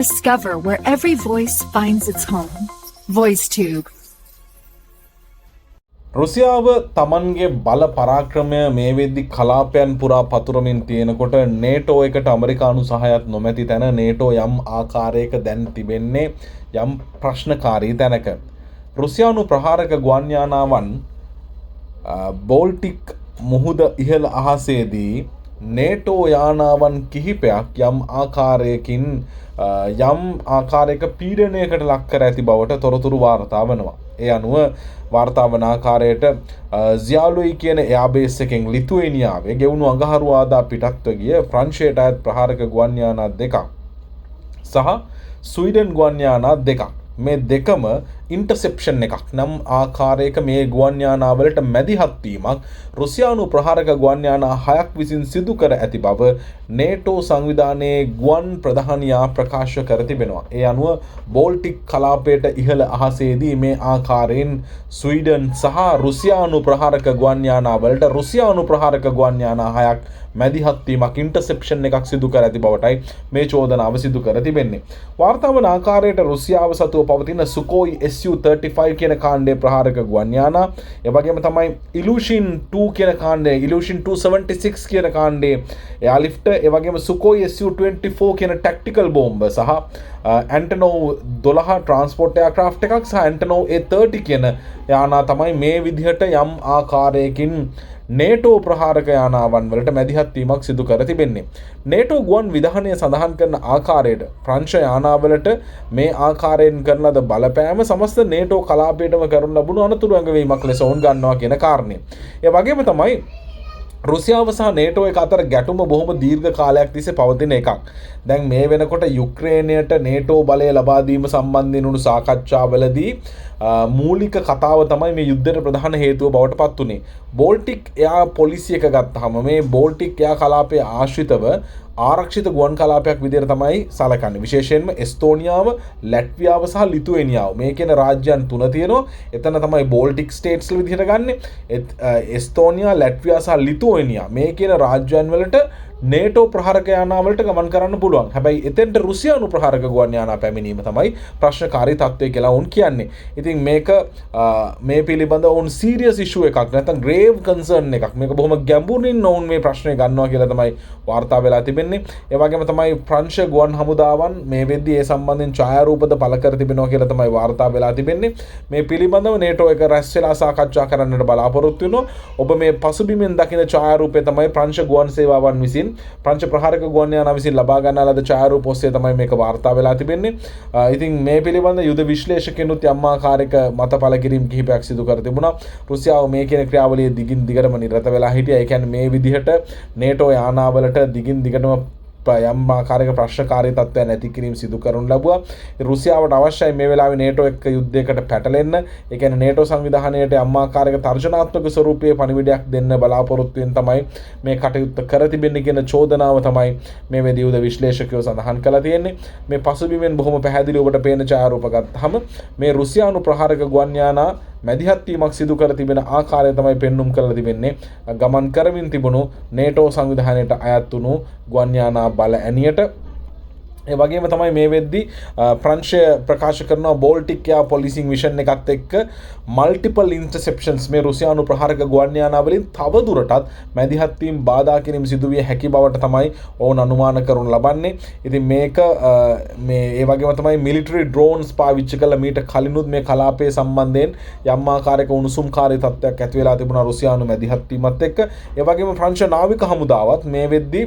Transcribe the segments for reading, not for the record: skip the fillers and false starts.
Discover where every voice finds its home. VoiceTube. රුසියාව තමන්ගේ බල පරාක්‍රමය මේ වෙද්දි කලාපයන් පුරා පතුරමින් තියෙනකොට නේටෝ එකට ඇමරිකානු සහයත් නොමැති තැන නේටෝ යම් ආකාරයක දැන් තිබෙන්නේ යම් ප්‍රශ්නකාරී තැනක. රුසියානු ප්‍රහාරක ගුවන් යානාවන් බෝල්ටික් මුහුද ඉහළ අහසේදී නේටෝ යානාවන් කිහිපයක් යම් ආකාරයක පීඩනයකට ලක් කර ඇති බවට තොරතුරු වාර්තා වෙනවා. ඒ අනුව වාර්තා වන ආකාරයට සියාලුයි කියන එයාබේස් එකෙන් ලිතුවේනියාවේ ගෙවුණු අඟහරුවාදා පිටත්ව ගිය ප්‍රංශයට අයත් ප්‍රහාරක ගුවන් යානා දෙකක් සහ ස්වීඩන් ගුවන් යානා දෙකක් මේ දෙකම ඉන්ටර්සෙප්ෂන් එකක් නම් ආකාරයක මේ ගුවන් යානාවලට මැදිහත් වීමක් රුසියානු ප්‍රහාරක ගුවන් යානා 6ක් විසින් සිදු කර ඇති බව නේටෝ සංවිධානයේ ගුවන් ප්‍රධානියා ප්‍රකාශ කර තිබෙනවා. ඒ අනුව බෝල්ටික් කලාපයට ඉහළ අහසේදී මේ ආකාරයෙන් ස්වීඩන් සහ රුසියානු ප්‍රහාරක ගුවන් යානාවලට රුසියානු ප්‍රහාරක ගුවන් යානා 6ක් මැදිහත් වීමක් ඉන්ටර්සෙප්ෂන් එකක් සිදු කර ඇති බවටයි මේ චෝදනාව සිදු කර තිබෙන්නේ. වාර්තා වන ආකාරයට රුසියාව සතුව පවතින සුකෝයි Su-35 කියන කාණ්ඩයේ ප්‍රහාරක ගුවන් යානා, ඒ වගේම තමයි ඉලූෂින් 2 කියන කාණ්ඩය, ඉලූෂින් 276 කියන කාණ්ඩයේ එයාලිෆ්ට්, ඒ වගේම සුකෝයි Su-24 කියන ටැක්ටිකල් බෝම්බ සහ ඇන්ටනෝව් 12 ට්‍රාන්ස්පෝර්ට් එයාක්‍රාෆ්ට් එකක් සහ ඇන්ටනෝව් A30 කියන යානා තමයි මේ විදිහට යම් ආකාරයකින් නේටෝ ප්‍රහාරක යානාවන් වලට මැදිහත් වීමක් සිදු කර තිබෙන්නේ. නේටෝ ගුවන් විධානය සඳහන් කරන ආකාරයට ප්‍රංශ යානාවලට මේ ආකාරයෙන් කරන ලද බලපෑම සමස්ත නේටෝ කලාපයටම කරන ලබුණු අනතුරු ඇඟවීමක් ලෙස ඔවුන් ගන්නවා කියන කාරණය. ඒ වගේම තමයි රුසියාව සහ නේටෝ එක අතර ගැටුම බොහොම දීර්ඝ කාලයක් තිස්සේ පවතින එකක්. දැන් මේ වෙනකොට යුක්‍රේනයට නේටෝ බලය ලබා දීම සම්බන්ධයෙන් වුණු සාකච්ඡාවලදී මූලික කතාව තමයි මේ යුද්ධයට ප්‍රධාන හේතුව බවට පත් වුණේ. බෝල්ටික් එයා පොලිසිය එක ගත්තාම මේ බෝල්ටික් එයා කලාපයේ ආශ්‍රිතව ආරක්ෂිත ගුවන් කලාපයක් විදිහට තමයි සැලකන්නේ. විශේෂයෙන්ම එස්තෝනියාව, ලැට්වියාව සහ ලිතුවේනියාව මේ කියන රාජ්‍යයන් තුන තියෙනවා. එතන තමයි බෝල්ටික් ස්ටේට්ස් විදිහට ගන්නෙ. එස්තෝනියා, ලැට්වියා සහ ලිතුවේනියා මේ කියන රාජ්‍යයන් වලට නේටෝ ප්‍රහාරක යානාවලට ගමන් කරන්න පුළුවන්. හැබැයි එතෙන්ට රුසියානු ප්‍රහාරක ගුවන් යානා පැමිණීම තමයි ප්‍රශ්නකාරී තත්ත්වය කියලා වුන් කියන්නේ. ඉතින් මේක මේ පිළිබඳ වුන් සීරියස් ඉෂුව එකක්, නැත්නම් ග්‍රේව් කන්සර්න් එකක්. මේක බොහොම ගැඹුරින් වුන් මේ ප්‍රශ්නේ ගන්නවා කියලා තමයි වාර්තා වෙලා තිබෙන්නේ. ඒ වගේම තමයි ප්‍රංශ ගුවන් හමුදාවන් මේ වෙද්දී ඒ සම්බන්ධයෙන් ඡායාරූපද පළ කර තිබෙනවා කියලා තමයි වාර්තා වෙලා තිබෙන්නේ. මේ පිළිබඳව නේටෝ එක රැස් වෙලා සාකච්ඡා කරන්නට බලාපොරොත්තු වෙනවා. ඔබ මේ පසුබිමෙන් දකින ඡායාරූපය තමයි ප්‍රංශ ගුවන් සේවාවන් විසින් ප්‍රංශ ප්‍රහාරක ගුවන් යානා විසින් ලබා ගන්නා ලද ඡායාරූප ඔස්සේ තමයි මේක වාර්තා වෙලා තිබෙන්නේ. ඉතින් මේ පිළිබඳ යුද විශ්ලේෂකයන්ුත් යම් ආකාරයක මත පළ කිරීම කිහිපයක් සිදු කර තිබුණා. රුසියාව මේ කියන ක්‍රියාවලියේ දිගින් දිගටම නිරත වෙලා හිටියා. ඒ කියන්නේ මේ විදිහට නේටෝ යානාවලට දිගින් දිගටම යම් ආකාරයක ප්‍රශ්නකාරී තත්ත්වයන් නැති කිරීම සිදු කරනු ලැබුවා. රුසියාවට අවශ්‍යයි මේ වෙලාවේ නේටෝ එක්ක යුද්ධයකට පැටලෙන්න. ඒ කියන්නේ නේටෝ සංවිධානයට යම් ආකාරයක තර්ජනාත්මක ස්වරූපයේ පණිවිඩයක් දෙන්න බලාපොරොත්තු වෙන තමයි මේ කටයුත්ත කර තිබෙන්නේ කියන චෝදනාව තමයි මේ වෙදී යුද විශ්ලේෂකයෝ සඳහන් කළා තියෙන්නේ. මේ පසුබිමෙන් බොහොම පැහැදිලි ඔබට පේන ඡායාරූප ගත්තාම මේ රුසියානු ප්‍රහාරක ගුවන් යානා මැදිහත් වීමක් සිදු කර තිබෙන ආකාරය තමයි පෙන්눔 කරලා තිබෙන්නේ. ගමන් කරමින් තිබුණු නේටෝ සංවිධානයට අයත් වුණු ගුවන් යානා බල ඇණියට. ඒ වගේම තමයි මේ වෙද්දී ප්‍රංශය ප්‍රකාශ කරනවා බෝල්ටික් යා පොලිසිං මිෂන් එකත් එක්ක මල්ටිපල් ඉන්ටර්සෙප්ෂන්ස් මේ රුසියානු ප්‍රහාරක ගුවන් යානා වලින් තව දුරටත් මැදිහත් වීම බාධා කිරීම සිදු විය හැකි බවට තමයි ඔවුන් අනුමාන කරනු ලබන්නේ. ඉතින් මේක මේ ඒ වගේම තමයි මිලිටරි ඩ්‍රෝන්ස් පාවිච්චි කළ මීට කලිනුත් මේ කලාපයේ සම්බන්ධයෙන් යම් ආකාරයක උණුසුම්කාරී තත්ත්වයක් ඇති වෙලා තිබුණා රුසියානු මැදිහත් වීමත් එක්ක. ඒ වගේම ප්‍රංශ නාවික හමුදාවත් මේ වෙද්දී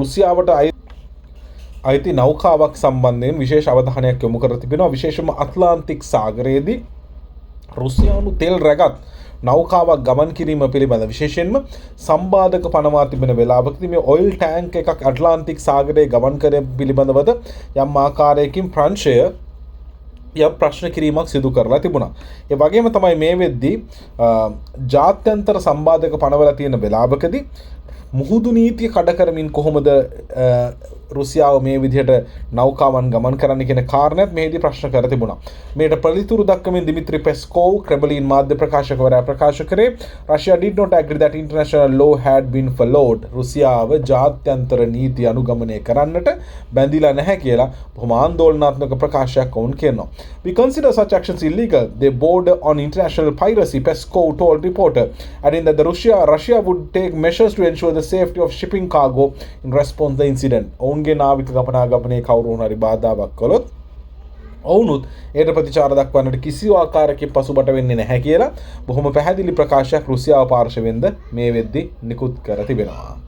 රුසියාවට අයිති නෞකාවක් සම්බන්ධයෙන් විශේෂ අවධානයක් යොමු කර තිබෙනවා. විශේෂයෙන්ම ඇට්ලාන්ටික් සාගරයේදී රුසියානු තෙල් රැගත් නෞකාවක් ගමන් කිරීම පිළිබඳ විශේෂයෙන්ම සම්බාධක පනවා තිබෙන වෙලාවකදී මේ ඔයිල් ටැංක් එකක් ඇට්ලාන්ටික් සාගරයේ ගමන් කිරීම පිළිබඳවද යම් ආකාරයකින් ප්‍රංශය යම් ප්‍රශ්න කිරීමක් සිදු කරලා තිබුණා. ඒ වගේම තමයි මේ වෙද්දී ජාත්‍යන්තර සම්බාධක පනවලා තියෙන වෙලාවකදී මුහුදු නීතිය කඩ කරමින් කොහොමද රුසියාව මේ විදිහට නෞකාවන් ගමන් කරන්න කියන කාරණයක් මෙහිදී ප්‍රශ්න කර තිබුණා. මේට ප්‍රතිතුරු දක්වමින් දිමිත්‍රි පෙස්කෝව් ක්‍රෙම්ලින් මාධ්‍ය ප්‍රකාශකවරයා ප්‍රකාශ කරේ Russia did not agree that international law had been followed. රුසියාව ජාත්‍යන්තර නීති අනුගමනය කරන්නට බැඳිලා නැහැ කියලා බොහොම ආందోලනාත්මක ප්‍රකාශයක් වුන් කියනවා. We consider such actions illegal. They border on international piracy, Peskov told reporter, adding that Russia would take measures to ensure the safety of shipping cargo in response to the incident. ඔවුන්ගේ නාවික ගමනාගමනයේ කවුරු හරි බාධාවක් කළොත් ඔවුනුත් ඒට ප්‍රතිචාර දක්වන්නට කිසිදු ආකාරයකින් පසුබට වෙන්නේ නැහැ කියලා බොහොම පැහැදිලි ප්‍රකාශයක් රුසියාව පාර්ශවෙන්ද මේ වෙද්දී නිකුත් කර තිබෙනවා.